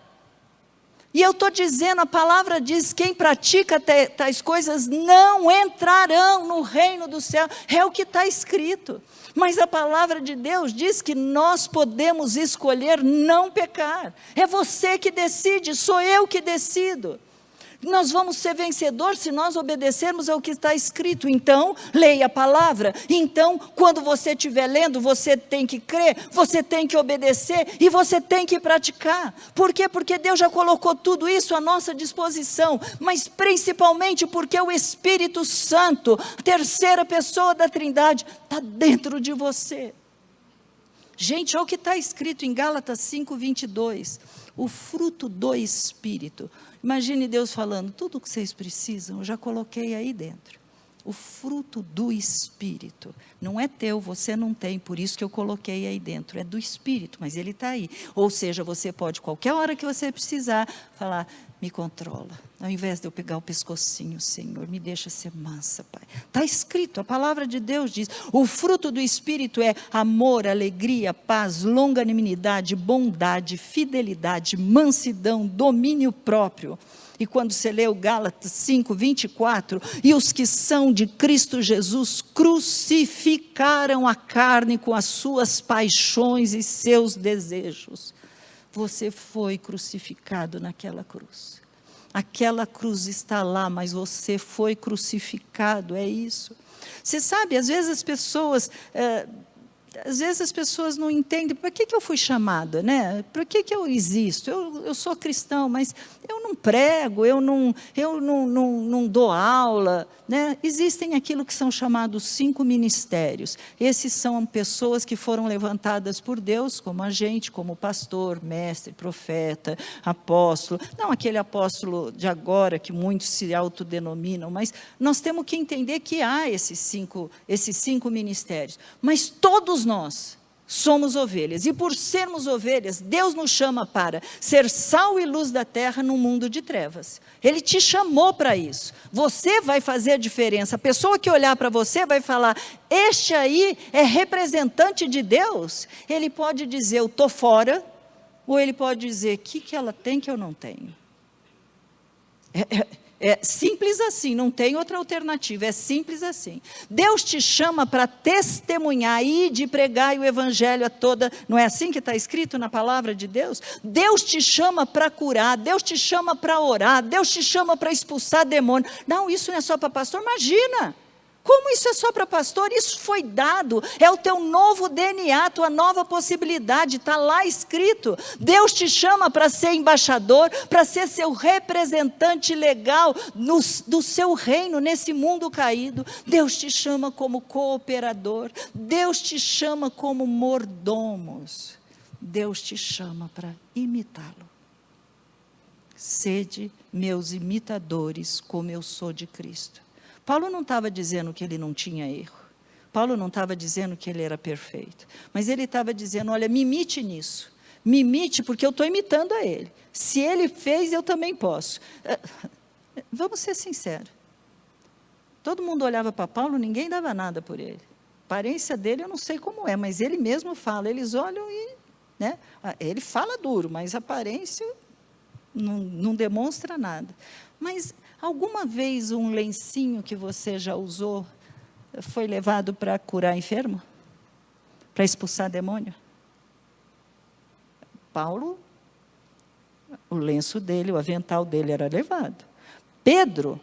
E eu estou dizendo, a palavra diz, quem pratica tais coisas não entrarão no reino do céu. É o que está escrito. Mas a palavra de Deus diz que nós podemos escolher não pecar. É você que decide, sou eu que decido. Nós vamos ser vencedores se nós obedecermos ao que está escrito. Então, leia a palavra. Então, quando você estiver lendo, você tem que crer, você tem que obedecer e você tem que praticar. Por quê? Porque Deus já colocou tudo isso à nossa disposição, mas principalmente porque o Espírito Santo, a terceira pessoa da Trindade, está dentro de você. Gente, olha o que está escrito em Gálatas 5:22, o fruto do Espírito. Imagine Deus falando, tudo o que vocês precisam, eu já coloquei aí dentro. O fruto do Espírito, não é teu, você não tem, por isso que eu coloquei aí dentro, é do Espírito, mas ele está aí. Ou seja, você pode, qualquer hora que você precisar, falar, me controla. Ao invés de eu pegar o pescocinho, Senhor, me deixa ser mansa, Pai. Está escrito, a palavra de Deus diz, o fruto do Espírito é amor, alegria, paz, longanimidade, bondade, fidelidade, mansidão, domínio próprio. E quando você lê o Gálatas 5:24, e os que são de Cristo Jesus crucificaram a carne com as suas paixões e seus desejos. Você foi crucificado naquela cruz. Aquela cruz está lá, mas você foi crucificado, é isso. Você sabe, às vezes as pessoas não entendem, para que eu fui chamada, né? Para que eu existo? Eu sou cristão, mas eu não prego, eu não dou aula, né? Existem aquilo que são chamados 5 ministérios. Esses são pessoas que foram levantadas por Deus, como a gente, como pastor, mestre, profeta, apóstolo. Não aquele apóstolo de agora, que muitos se autodenominam, mas nós temos que entender que há esses cinco ministérios. Mas todos nós somos ovelhas, e por sermos ovelhas, Deus nos chama para ser sal e luz da terra num mundo de trevas. Ele te chamou para isso. Você vai fazer a diferença. A pessoa que olhar para você vai falar, este aí é representante de Deus. Ele pode dizer, eu estou fora, ou ele pode dizer, o que ela tem que eu não tenho? É simples assim, não tem outra alternativa, é simples assim. Deus te chama para testemunhar e de pregar o evangelho a toda, não é assim que está escrito na palavra de Deus? Deus te chama para curar, Deus te chama para orar, Deus te chama para expulsar demônio. Não, isso não é só para pastor, imagina. Como isso é só para pastor? Isso foi dado, é o teu novo DNA, tua nova possibilidade, está lá escrito. Deus te chama para ser embaixador, para ser seu representante legal do seu reino, nesse mundo caído. Deus te chama como cooperador, Deus te chama como mordomos, Deus te chama para imitá-lo. Sede meus imitadores, como eu sou de Cristo. Paulo não estava dizendo que ele não tinha erro. Paulo não estava dizendo que ele era perfeito. Mas ele estava dizendo, olha, me imite nisso. Me imite porque eu estou imitando a ele. Se ele fez, eu também posso. Vamos ser sinceros. Todo mundo olhava para Paulo, ninguém dava nada por ele. A aparência dele eu não sei como é, mas ele mesmo fala. Eles olham e... né? Ele fala duro, mas a aparência não demonstra nada. Mas Alguma vez um lencinho que você já usou foi levado para curar enfermo? Para expulsar demônio? Paulo, o lenço dele, o avental dele era levado. Pedro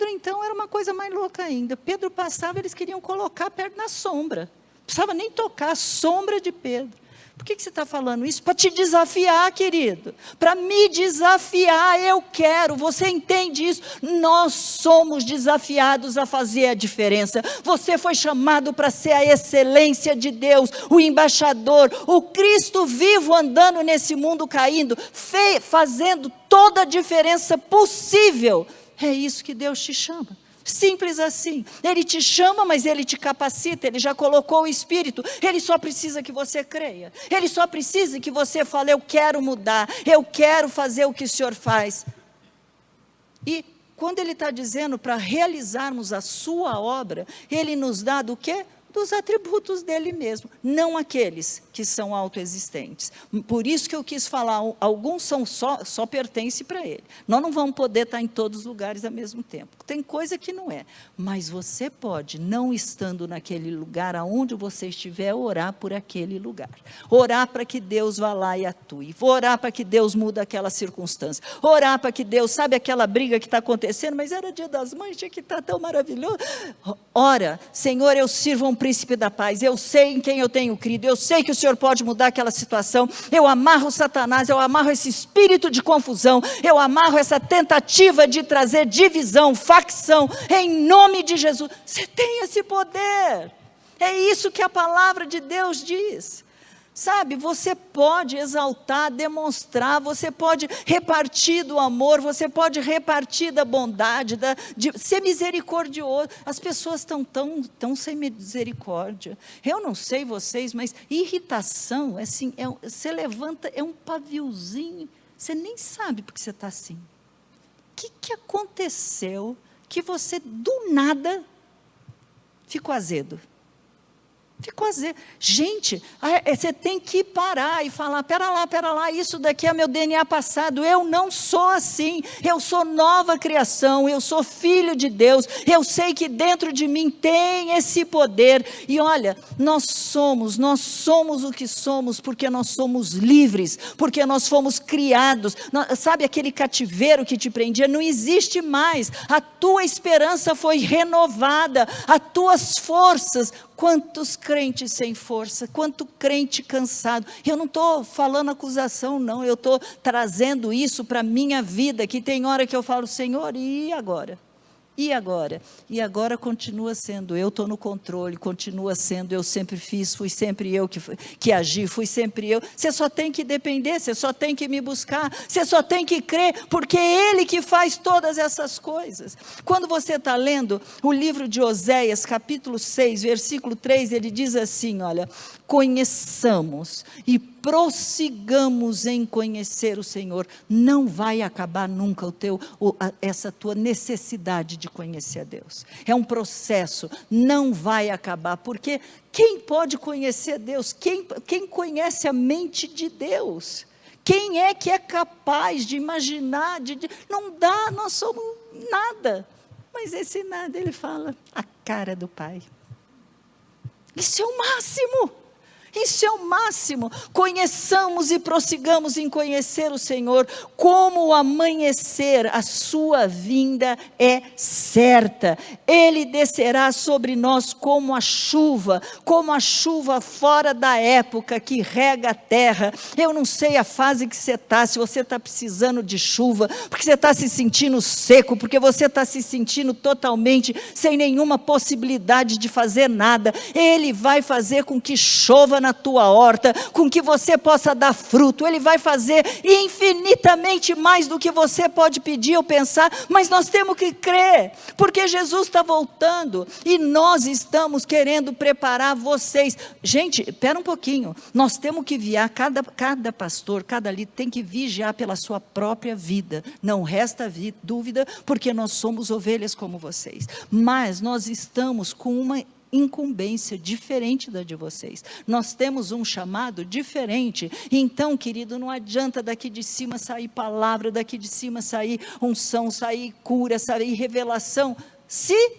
então era uma coisa mais louca ainda. Pedro passava, eles queriam colocar perto na sombra. Não precisava nem tocar a sombra de Pedro. Por que você está falando isso? Para te desafiar, querido. Para me desafiar, eu quero. Você entende isso? Nós somos desafiados a fazer a diferença. Você foi chamado para ser a excelência de Deus, o embaixador, o Cristo vivo andando nesse mundo caído, fazendo toda a diferença possível. É isso que Deus te chama. Simples assim. Ele te chama, mas Ele te capacita. Ele já colocou o Espírito. Ele só precisa que você creia. Ele só precisa que você fale: eu quero mudar, eu quero fazer o que o Senhor faz. E quando Ele está dizendo para realizarmos a sua obra, Ele nos dá do quê? Dos atributos dele mesmo, não aqueles que são autoexistentes. Por isso que eu quis falar, alguns são só pertencem para ele. Nós não vamos poder estar em todos os lugares ao mesmo tempo. Tem coisa que não é. Mas você pode, não estando naquele lugar, aonde você estiver, orar por aquele lugar. Orar para que Deus vá lá e atue. Orar para que Deus mude aquela circunstância. Orar para que Deus, sabe aquela briga que está acontecendo, mas era Dia das Mães, tinha que estar tão maravilhoso. Ora, Senhor, eu sirvo um príncipe da paz, eu sei em quem eu tenho crido, eu sei que o Senhor pode mudar aquela situação, eu amarro Satanás, eu amarro esse espírito de confusão, eu amarro essa tentativa de trazer divisão, facção, em nome de Jesus. Você tem esse poder, é isso que a palavra de Deus diz. Sabe, você pode exaltar, demonstrar, você pode repartir do amor, você pode repartir da bondade, de ser misericordioso. As pessoas estão tão sem misericórdia. Eu não sei vocês, mas irritação, assim, você levanta, é um paviozinho, você nem sabe porque você está assim. O que aconteceu que você, do nada, ficou azedo? Ficou azedo. Gente, você tem que parar e falar: pera lá, isso daqui é meu DNA passado, eu não sou assim, eu sou nova criação, eu sou filho de Deus, eu sei que dentro de mim tem esse poder, e olha, nós somos o que somos, porque nós somos livres, porque nós fomos criados, sabe aquele cativeiro que te prendia, não existe mais, a tua esperança foi renovada, as tuas forças. Quantos crentes sem força, quanto crente cansado. Eu não estou falando acusação, não, eu estou trazendo isso para a minha vida, que tem hora que eu falo: Senhor, e agora? E agora? E agora continua sendo, eu estou no controle, continua sendo, eu sempre fiz, fui sempre eu que agi, fui sempre eu. Você só tem que depender, você só tem que me buscar, você só tem que crer, porque é Ele que faz todas essas coisas. Quando você está lendo o livro de Oséias, capítulo 6, versículo 3, ele diz assim, olha: conheçamos e prossigamos em conhecer o Senhor. Não vai acabar nunca essa tua necessidade de conhecer a Deus. É um processo, não vai acabar, porque quem pode conhecer Deus? Quem conhece a mente de Deus? Quem é que é capaz de imaginar? Não dá, nós somos nada. Mas esse nada, ele fala, a cara do Pai. Isso é o máximo. Isso é o máximo. Conheçamos e prossigamos em conhecer o Senhor. Como o amanhecer, a sua vinda é certa. Ele descerá sobre nós como a chuva fora da época que rega a terra. Eu não sei a fase que você está, se você está precisando de chuva, porque você está se sentindo seco, porque você está se sentindo totalmente sem nenhuma possibilidade de fazer nada. Ele vai fazer com que chova na tua horta, com que você possa dar fruto. Ele vai fazer infinitamente mais do que você pode pedir ou pensar, mas nós temos que crer, porque Jesus está voltando, e nós estamos querendo preparar vocês. Gente, espera um pouquinho, nós temos que vigiar, cada pastor, cada líder tem que vigiar pela sua própria vida, não resta dúvida, porque nós somos ovelhas como vocês, mas nós estamos com uma incumbência diferente da de vocês. Nós temos um chamado diferente. Então, querido, não adianta daqui de cima sair palavra, daqui de cima sair unção, sair cura, sair revelação. Se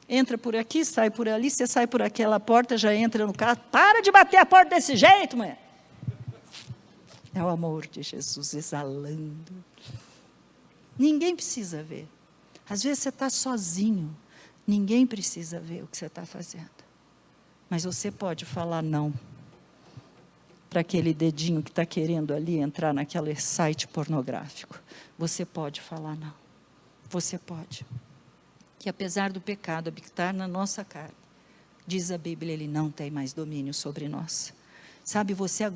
entra por aqui, sai por ali, você sai por aquela porta, já entra no carro. Para de bater a porta desse jeito, mulher. É o amor de Jesus exalando. Ninguém precisa ver. Às vezes você está sozinho. Ninguém precisa ver o que você está fazendo. Mas você pode falar não para aquele dedinho que está querendo ali entrar naquele site pornográfico. Você pode falar não. Você pode. Que apesar do pecado habitar na nossa carne, diz a Bíblia, ele não tem mais domínio sobre nós. Sabe, você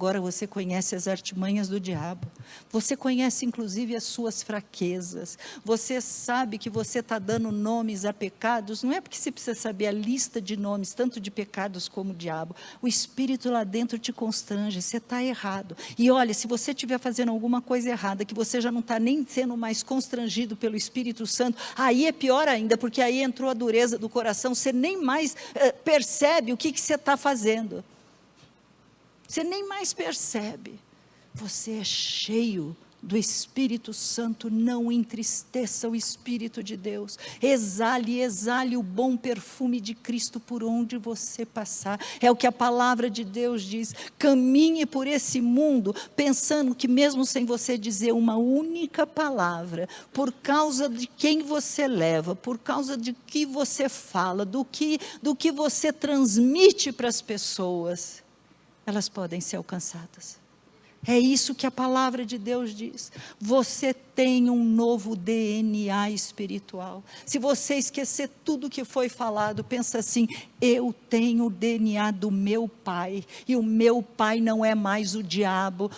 conhece as artimanhas do diabo. Você conhece, inclusive, as suas fraquezas. Você sabe que você está dando nomes a pecados. Não é porque você precisa saber a lista de nomes, tanto de pecados como diabo. O Espírito lá dentro te constrange. Você está errado. E olha, se você estiver fazendo alguma coisa errada, que você já não está nem sendo mais constrangido pelo Espírito Santo, aí é pior ainda, porque aí entrou a dureza do coração. Você nem mais percebe o que você está fazendo. Você nem mais percebe. Você é cheio do Espírito Santo. Não entristeça o Espírito de Deus. Exale o bom perfume de Cristo por onde você passar. É o que a palavra de Deus diz. Caminhe por esse mundo pensando que mesmo sem você dizer uma única palavra, por causa de quem você leva, por causa de que você fala, do que você transmite para as pessoas, elas podem ser alcançadas. É isso que a palavra de Deus diz. Você tem um novo DNA espiritual. Se você esquecer tudo que foi falado, pensa assim: eu tenho o DNA do meu pai, e o meu pai não é mais o diabo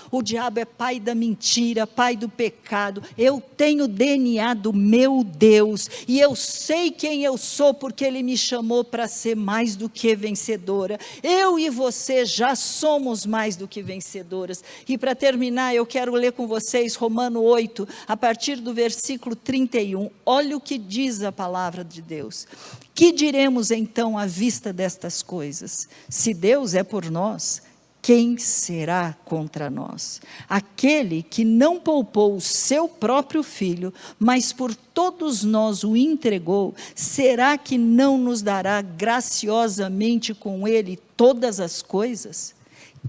é pai da mentira, pai do pecado. Eu tenho o DNA do meu Deus, e eu sei quem eu sou, porque Ele me chamou para ser mais do que vencedora. Eu e você já somos mais do que vencedoras. E para terminar, eu quero ler com vocês Romanos 8, a partir do versículo 31, olha o que diz a palavra de Deus. Que diremos então à vista destas coisas? Se Deus é por nós, quem será contra nós? Aquele que não poupou o seu próprio filho, mas por todos nós o entregou, será que não nos dará graciosamente com ele todas as coisas?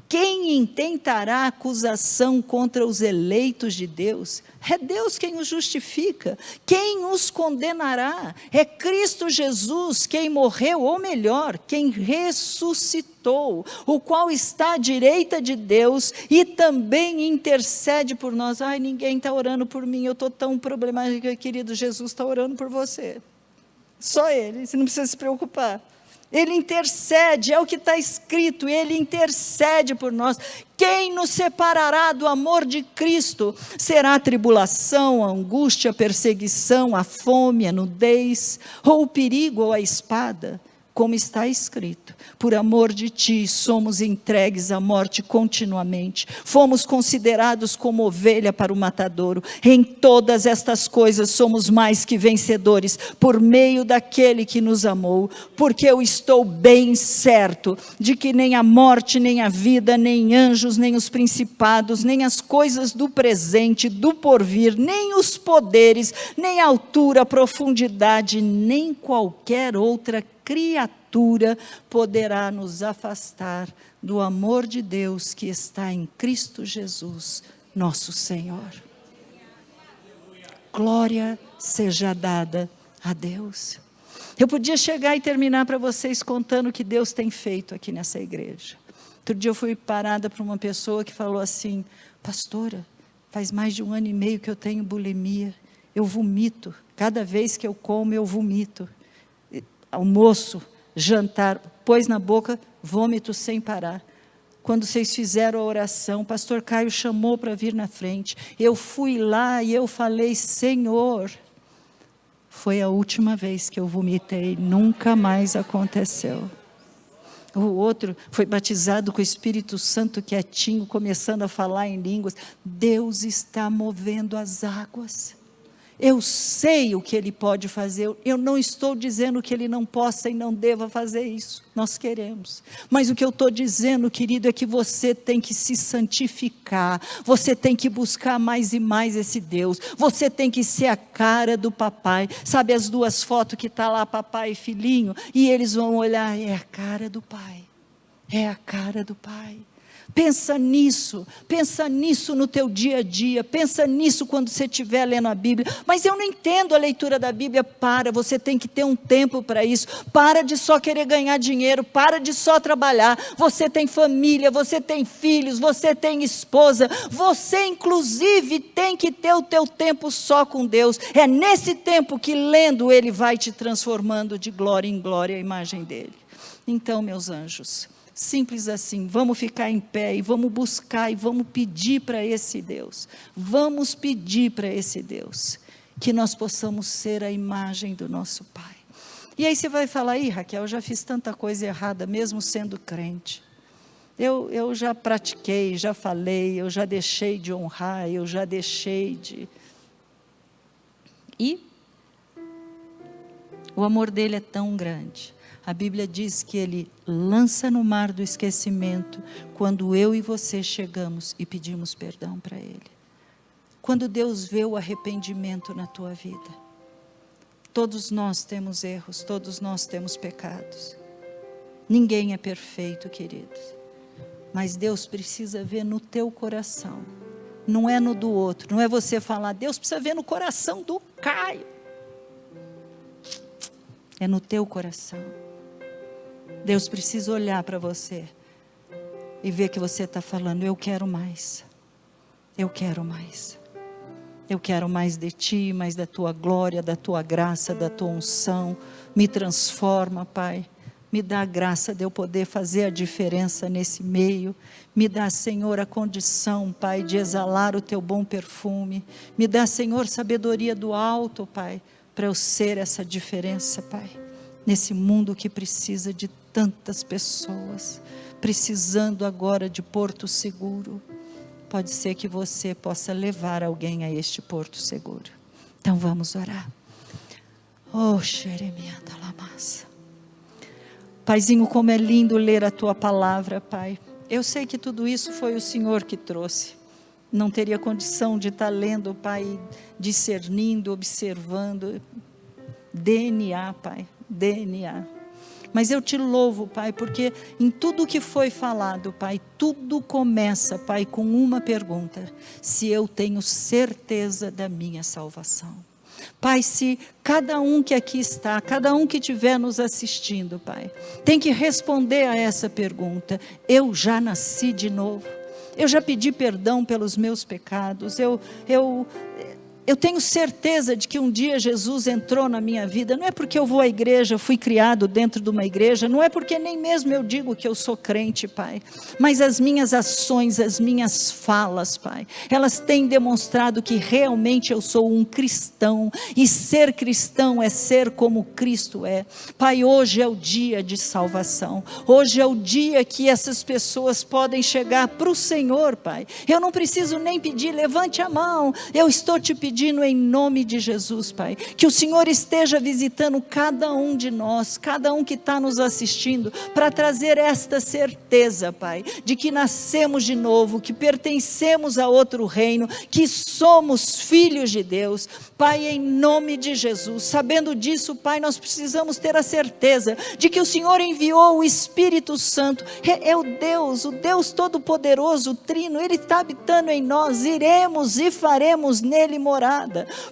Quem intentará acusação contra os eleitos de Deus? É Deus quem os justifica. Quem os condenará? É Cristo Jesus quem morreu, ou melhor, quem ressuscitou, o qual está à direita de Deus e também intercede por nós. Ai, ninguém está orando por mim, eu estou tão problemática, querido. Jesus está orando por você. Só Ele, você não precisa se preocupar. Ele intercede, é o que está escrito, Ele intercede por nós. Quem nos separará do amor de Cristo? Será a tribulação, a angústia, a perseguição, a fome, a nudez, ou o perigo, ou a espada? Como está escrito: por amor de ti somos entregues à morte continuamente, fomos considerados como ovelha para o matadouro. Em todas estas coisas somos mais que vencedores, por meio daquele que nos amou, porque eu estou bem certo de que nem a morte, nem a vida, nem anjos, nem os principados, nem as coisas do presente, do porvir, nem os poderes, nem a altura, a profundidade, nem qualquer outra criatura poderá nos afastar do amor de Deus que está em Cristo Jesus, nosso Senhor. Glória seja dada a Deus. Eu podia chegar e terminar para vocês contando o que Deus tem feito aqui nessa igreja. Outro dia eu fui parada por uma pessoa que falou assim: pastora, faz mais de 1 ano e meio que eu tenho bulimia, eu vomito, cada vez que eu como eu vomito. Almoço, jantar, pôs na boca, vômito sem parar. Quando vocês fizeram a oração, o pastor Caio chamou para vir na frente, eu fui lá e eu falei: Senhor, foi a última vez que eu vomitei, nunca mais aconteceu. O outro foi batizado com o Espírito Santo quietinho, começando a falar em línguas. Deus está movendo as águas. Eu sei o que Ele pode fazer. Eu não estou dizendo que Ele não possa e não deva fazer isso. Nós queremos. Mas o que eu estou dizendo, querido, é que você tem que se santificar. Você tem que buscar mais e mais esse Deus. Você tem que ser a cara do papai. Sabe as duas fotos que está lá, papai e filhinho? E eles vão olhar, é a cara do pai. É a cara do pai. Pensa nisso no teu dia a dia, pensa nisso quando você estiver lendo a Bíblia. Mas eu não entendo a leitura da Bíblia. Você tem que ter um tempo para isso. Para de só querer ganhar dinheiro, para de só trabalhar. Você tem família, você tem filhos, você tem esposa, você inclusive tem que ter o teu tempo só com Deus. É nesse tempo que lendo Ele vai te transformando de glória em glória a imagem dEle. Então, meus anjos, simples assim, vamos ficar em pé e vamos buscar e vamos pedir para esse Deus. Vamos pedir para esse Deus que nós possamos ser a imagem do nosso Pai. E aí você vai falar, Raquel, eu já fiz tanta coisa errada mesmo sendo crente. Eu já pratiquei, já falei, eu já deixei de honrar, eu já deixei de... E o amor dele é tão grande. A Bíblia diz que Ele lança no mar do esquecimento quando eu e você chegamos e pedimos perdão para Ele. Quando Deus vê o arrependimento na tua vida. Todos nós temos erros, todos nós temos pecados. Ninguém é perfeito, queridos. Mas Deus precisa ver no teu coração. Não é no do outro. Não é você falar, Deus precisa ver no coração do Caio. É no teu coração. Deus precisa olhar para você e ver que você está falando, eu quero mais, eu quero mais, eu quero mais de Ti, mais da Tua glória, da Tua graça, da Tua unção. Me transforma, Pai, me dá a graça de eu poder fazer a diferença nesse meio. Me dá, Senhor, a condição, Pai, de exalar o Teu bom perfume. Me dá, Senhor, sabedoria do alto, Pai, para eu ser essa diferença, Pai, nesse mundo que precisa de tantas pessoas, precisando agora de porto seguro. Pode ser que você possa levar alguém a este porto seguro. Então vamos orar. Oh, Xeremia da Lamassa. Paizinho, como é lindo ler a Tua palavra, Pai. Eu sei que tudo isso foi o Senhor que trouxe. Não teria condição de estar lendo, Pai, discernindo, observando. DNA, Pai, DNA. Mas eu te louvo, Pai, porque em tudo que foi falado, Pai, tudo começa, Pai, com uma pergunta: se eu tenho certeza da minha salvação. Pai, se cada um que aqui está, cada um que estiver nos assistindo, Pai, tem que responder a essa pergunta: eu já nasci de novo? Eu já pedi perdão pelos meus pecados? Eu tenho certeza de que um dia Jesus entrou na minha vida. Não é porque eu vou à igreja, fui criado dentro de uma igreja, não é porque nem mesmo eu digo que eu sou crente, Pai, mas as minhas ações, as minhas falas, Pai, elas têm demonstrado que realmente eu sou um cristão, e ser cristão é ser como Cristo é. Pai, hoje é o dia de salvação, hoje é o dia que essas pessoas podem chegar para o Senhor, Pai. Eu não preciso nem pedir, levante a mão, eu estou te pedindo em nome de Jesus, Pai, que o Senhor esteja visitando cada um de nós, cada um que está nos assistindo, para trazer esta certeza, Pai, de que nascemos de novo, que pertencemos a outro reino, que somos filhos de Deus. Pai, em nome de Jesus, sabendo disso, Pai, nós precisamos ter a certeza de que o Senhor enviou o Espírito Santo, é o Deus Todo-Poderoso, o Trino, Ele está habitando em nós, iremos e faremos nele morada.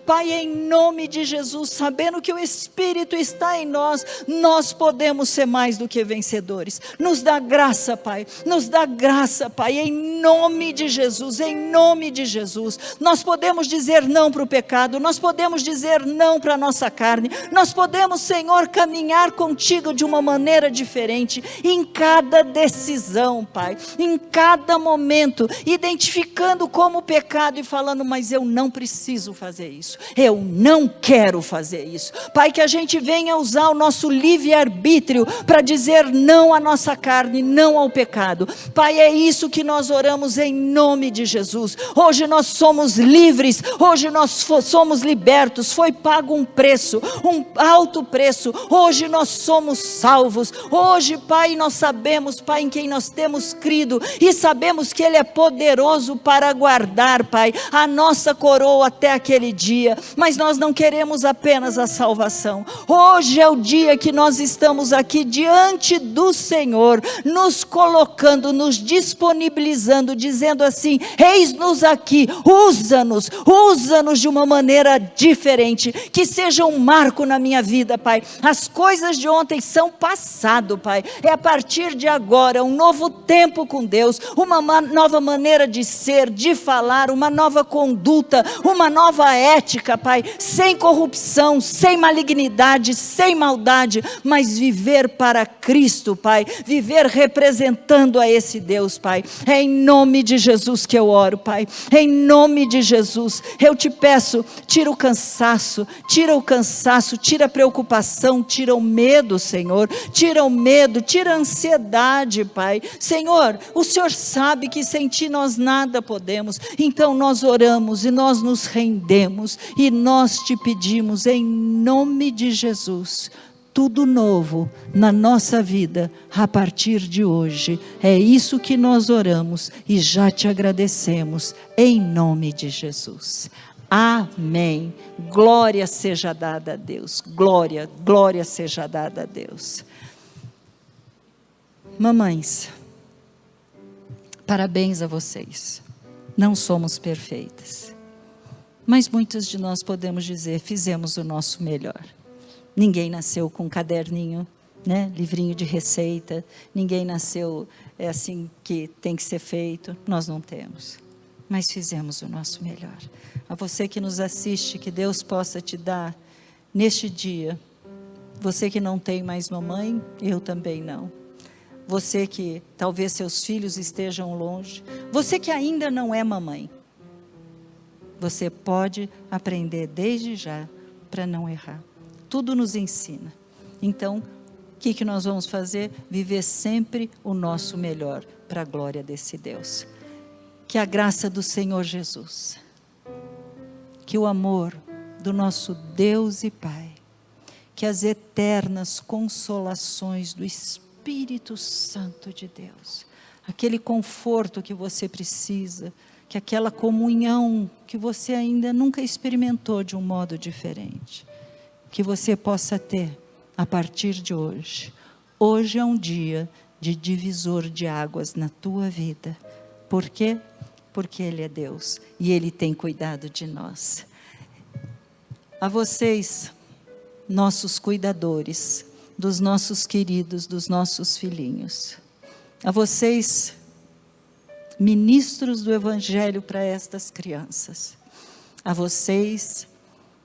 Pai, em nome de Jesus, sabendo que o Espírito está em nós, nós podemos ser mais do que vencedores. Nos dá graça, Pai, nos dá graça, Pai, em nome de Jesus, em nome de Jesus. Nós podemos dizer não para o pecado, nós podemos dizer não para a nossa carne, nós podemos, Senhor, caminhar contigo de uma maneira diferente, em cada decisão, Pai, em cada momento, identificando como pecado e falando, mas eu não preciso preciso fazer isso, eu não quero fazer isso. Pai, que a gente venha usar o nosso livre-arbítrio para dizer não à nossa carne, não ao pecado. Pai, é isso que nós oramos em nome de Jesus. Hoje nós somos livres, hoje nós somos libertos, foi pago um preço, um alto preço, hoje nós somos salvos. Hoje, Pai, nós sabemos, Pai, em quem nós temos crido, e sabemos que Ele é poderoso para guardar, Pai, a nossa coroa até aquele dia. Mas nós não queremos apenas a salvação. Hoje é o dia que nós estamos aqui diante do Senhor, nos colocando, nos disponibilizando, dizendo assim: eis-nos aqui, usa-nos de uma maneira diferente, que seja um marco na minha vida, Pai. As coisas de ontem são passado, Pai, é a partir de agora um novo tempo com Deus, uma nova maneira de ser, de falar, uma nova conduta, uma nova ética, Pai, sem corrupção, sem malignidade, sem maldade, mas viver para Cristo, Pai, viver representando a esse Deus, Pai. É em nome de Jesus que eu oro, Pai, em nome de Jesus, eu te peço, tira o cansaço, tira a preocupação, tira o medo, Senhor, tira o medo, tira a ansiedade, Pai. Senhor, o Senhor sabe que sem Ti nós nada podemos, então nós oramos e nós nos rendemos, e nós te pedimos em nome de Jesus, tudo novo na nossa vida, a partir de hoje. É isso que nós oramos e já te agradecemos, em nome de Jesus. Amém. Glória seja dada a Deus. Glória seja dada a Deus. Mamães, parabéns a vocês. Não somos perfeitas, mas muitos de nós podemos dizer, fizemos o nosso melhor. Ninguém nasceu com um caderninho, né? Livrinho de receita. Ninguém nasceu assim que tem que ser feito. Nós não temos, mas fizemos o nosso melhor. A você que nos assiste, que Deus possa te dar neste dia. Você que não tem mais mamãe, eu também não. Você que talvez seus filhos estejam longe. Você que ainda não é mamãe. Você pode aprender desde já para não errar. Tudo nos ensina. Então, o que nós vamos fazer? Viver sempre o nosso melhor para a glória desse Deus. Que a graça do Senhor Jesus, que o amor do nosso Deus e Pai, que as eternas consolações do Espírito Santo de Deus, aquele conforto que você precisa, que aquela comunhão que você ainda nunca experimentou de um modo diferente, que você possa ter a partir de hoje. Hoje é um dia de divisor de águas na tua vida. Por quê? Porque Ele é Deus e Ele tem cuidado de nós. A vocês, nossos cuidadores, dos nossos queridos, dos nossos filhinhos. A vocês, ministros do Evangelho para estas crianças. A vocês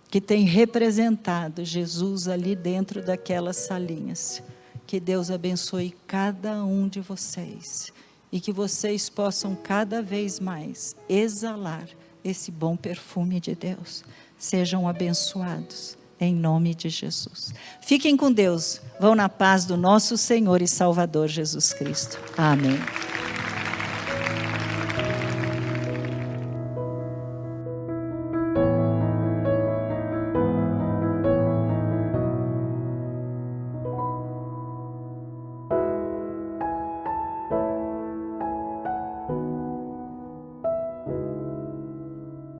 que têm representado Jesus ali dentro daquelas salinhas. Que Deus abençoe cada um de vocês. E que vocês possam cada vez mais exalar esse bom perfume de Deus. Sejam abençoados em nome de Jesus. Fiquem com Deus. Vão na paz do nosso Senhor e Salvador Jesus Cristo. Amém.